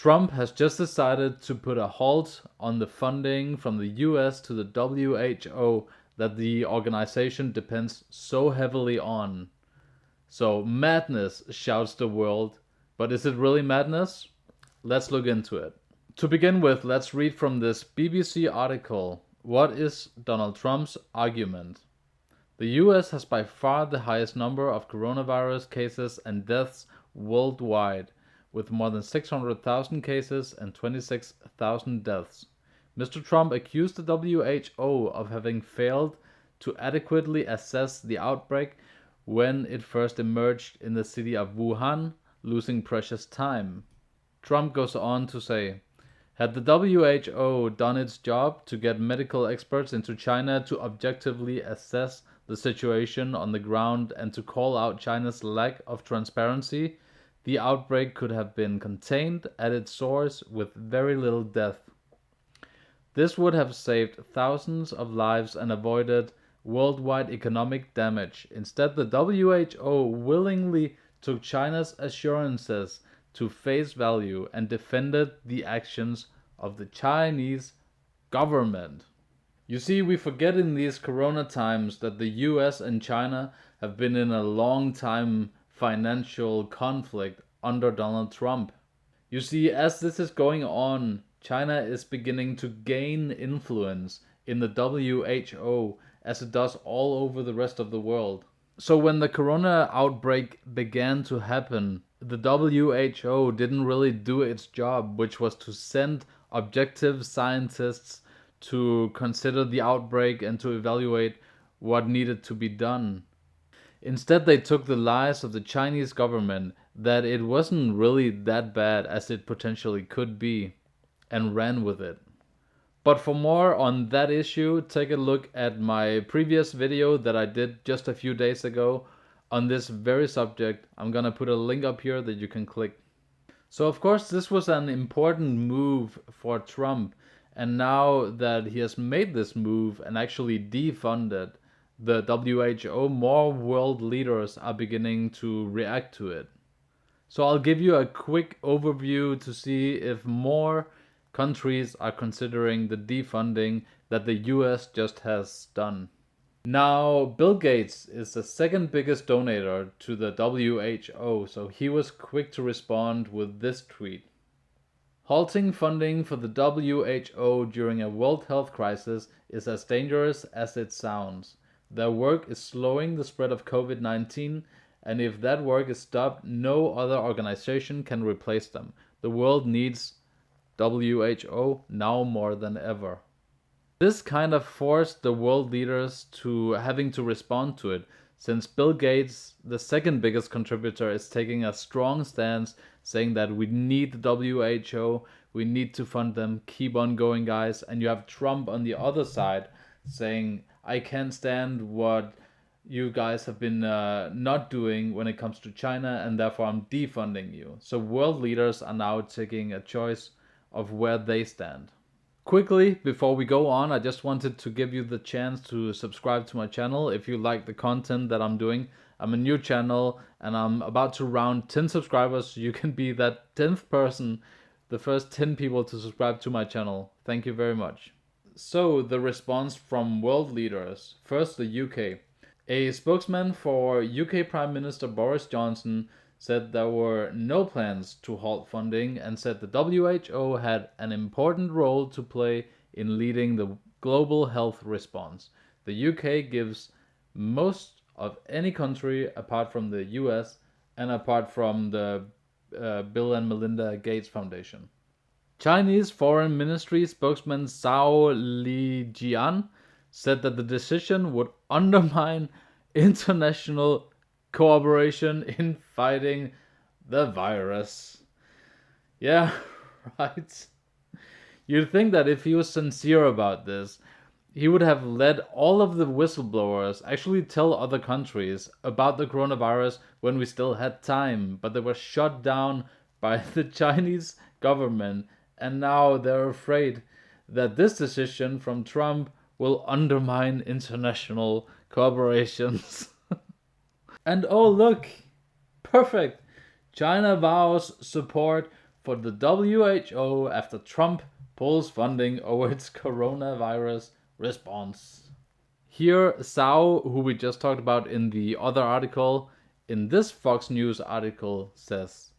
Trump has just decided to put a halt on the funding from the US to the WHO that the organization depends so heavily on. So madness, shouts the world. But is it really madness? Let's look into it. To begin with, let's read from this BBC article. What is Donald Trump's argument? The US has by far the highest number of coronavirus cases and deaths worldwide, with more than 600,000 cases and 26,000 deaths. Mr. Trump accused the WHO of having failed to adequately assess the outbreak when it first emerged in the city of Wuhan, losing precious time. Trump goes on to say, had the WHO done its job to get medical experts into China to objectively assess the situation on the ground and to call out China's lack of transparency, the outbreak could have been contained at its source with very little death. This would have saved thousands of lives and avoided worldwide economic damage. Instead, the WHO willingly took China's assurances to face value and defended the actions of the Chinese government. You see, we forget in these corona times that the US and China have been in a long time financial conflict under Donald Trump. You see, as this is going on, China is beginning to gain influence in the WHO as it does all over the rest of the world. So when the corona outbreak began to happen, the WHO didn't really do its job, which was to send objective scientists to consider the outbreak and to evaluate what needed to be done. Instead, they took the lies of the Chinese government that it wasn't really that bad as it potentially could be and ran with it. But for more on that issue, take a look at my previous video that I did just a few days ago on this very subject. I'm gonna put a link up here that you can click. So of course this was an important move for Trump, and now that he has made this move and actually defunded the WHO, more world leaders are beginning to react to it. So I'll give you a quick overview to see if more countries are considering the defunding that the US just has done. Now, Bill Gates is the second biggest donor to the WHO, so he was quick to respond with this tweet. Halting funding for the WHO during a world health crisis is as dangerous as it sounds. Their work is slowing the spread of COVID-19, and if that work is stopped, no other organization can replace them. The world needs WHO now more than ever. This kind of forced the world leaders to having to respond to it, since Bill Gates, the second biggest contributor, is taking a strong stance saying that we need the WHO, we need to fund them, keep on going guys, and you have Trump on the other side saying, I can't stand what you guys have been not doing when it comes to China, and therefore I'm defunding you. So world leaders are now taking a choice of where they stand. Quickly, before we go on, I just wanted to give you the chance to subscribe to my channel if you like the content that I'm doing. I'm a new channel and I'm about to round 10 subscribers, so you can be that 10th person, the first 10 people to subscribe to my channel. Thank you very much. So, the response from world leaders. First, the UK. A spokesman for UK Prime Minister Boris Johnson said there were no plans to halt funding and said the WHO had an important role to play in leading the global health response. The UK gives most of any country apart from the US and apart from the Bill and Melinda Gates Foundation. Chinese Foreign Ministry spokesman Zhao Lijian said that the decision would undermine international cooperation in fighting the virus. Yeah, right. You'd think that if he was sincere about this, he would have let all of the whistleblowers actually tell other countries about the coronavirus when we still had time, but they were shut down by the Chinese government, and now they're afraid that this decision from Trump will undermine international cooperations. And oh look, perfect! China vows support for the WHO after Trump pulls funding over its coronavirus response. Here, Zhao, who we just talked about in the other article, in this Fox News article says,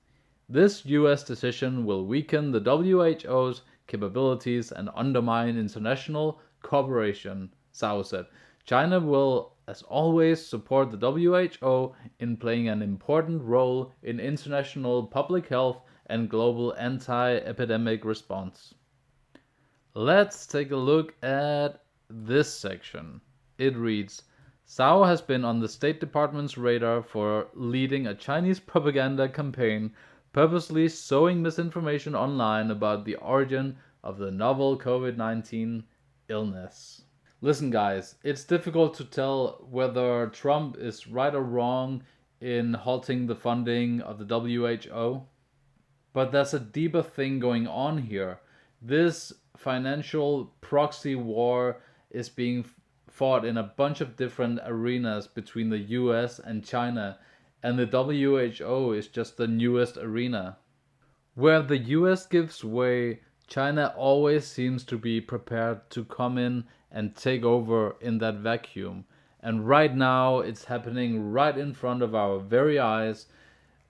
this US decision will weaken the WHO's capabilities and undermine international cooperation, Zhao said. China will, as always, support the WHO in playing an important role in international public health and global anti-epidemic response. Let's take a look at this section. It reads, Zhao has been on the State Department's radar for leading a Chinese propaganda campaign purposely sowing misinformation online about the origin of the novel COVID-19 illness. Listen guys, it's difficult to tell whether Trump is right or wrong in halting the funding of the WHO, but there's a deeper thing going on here. This financial proxy war is being fought in a bunch of different arenas between the US and China, and the WHO is just the newest arena. Where the US gives way, China always seems to be prepared to come in and take over in that vacuum. And right now it's happening right in front of our very eyes,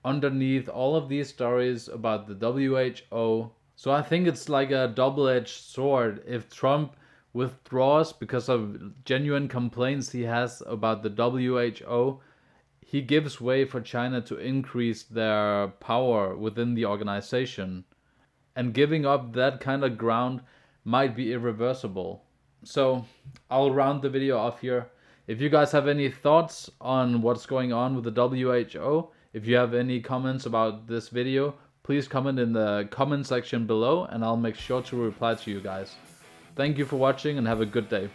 underneath all of these stories about the WHO. So I think it's like a double-edged sword. If Trump withdraws because of genuine complaints he has about the WHO, he gives way for China to increase their power within the organization. And giving up that kind of ground might be irreversible. So I'll round the video off here. If you guys have any thoughts on what's going on with the WHO, if you have any comments about this video, please comment in the comment section below and I'll make sure to reply to you guys. Thank you for watching and have a good day.